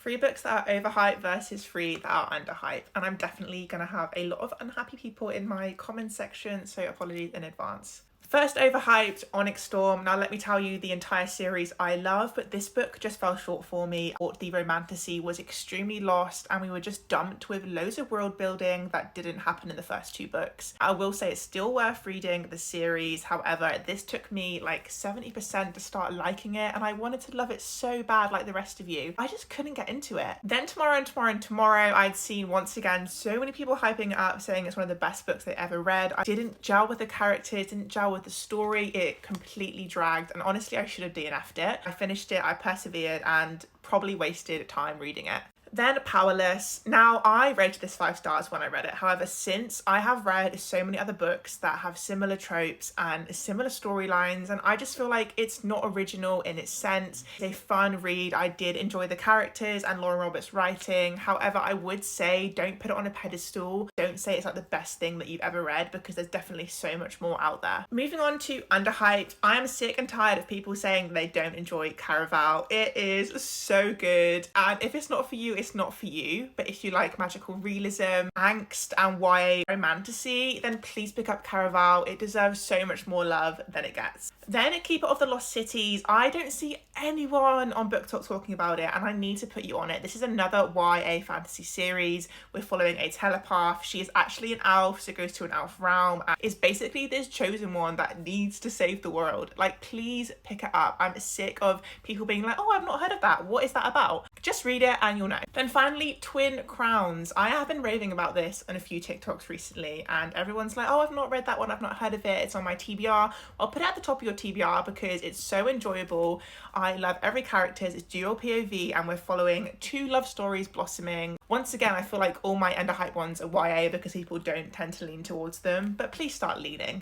Three books that are overhyped versus three that are underhyped. And I'm definitely going to have a lot of unhappy people in my comment section, so apologies in advance. First overhyped, Onyx Storm. Now let me tell you, the entire series I love, but this book just fell short for me. The romantasy was extremely lost and we were just dumped with loads of world building that didn't happen in the first two books. I will say it's still worth reading the series. However, this took me like 70% to start liking it and I wanted to love it so bad like the rest of you. I just couldn't get into it. Then Tomorrow and Tomorrow and Tomorrow, I'd seen once again so many people hyping it up, saying it's one of the best books they ever read. I didn't gel with the characters, didn't gel with the story. It completely dragged and honestly I should have DNF'd it. I finished it, I persevered and probably wasted time reading it. Then Powerless. Now I rated this 5 stars when I read it. However, since I have read so many other books that have similar tropes and similar storylines, and I just feel like it's not original in its sense. It's a fun read. I did enjoy the characters and Lauren Roberts' writing. However, I would say don't put it on a pedestal. Don't say it's like the best thing that you've ever read because there's definitely so much more out there. Moving on to underhyped. I am sick and tired of people saying they don't enjoy Caraval. It is so good, and if it's not for you, it's not for you. But if you like magical realism, angst and YA romantasy, then please pick up Caraval. It deserves so much more love than it gets. Then Keeper of the Lost Cities. I don't see anyone on BookTok talking about it and I need to put you on it. This is another YA fantasy series. We're following a telepath. She is actually an elf, so goes to an elf realm and is basically this chosen one that needs to save the world. Like, please pick it up. I'm sick of people being like, oh, I've not heard of that. What is that about? Just read it and you'll know. Then finally, Twin Crowns. I have been raving about this on a few TikToks recently and everyone's like, oh, I've not read that one. I've not heard of it. It's on my TBR. I'll put it at the top of your TBR because it's so enjoyable. I love every character. It's dual POV and we're following two love stories blossoming. Once again, I feel like all my underhyped ones are YA because people don't tend to lean towards them, but please start leaning.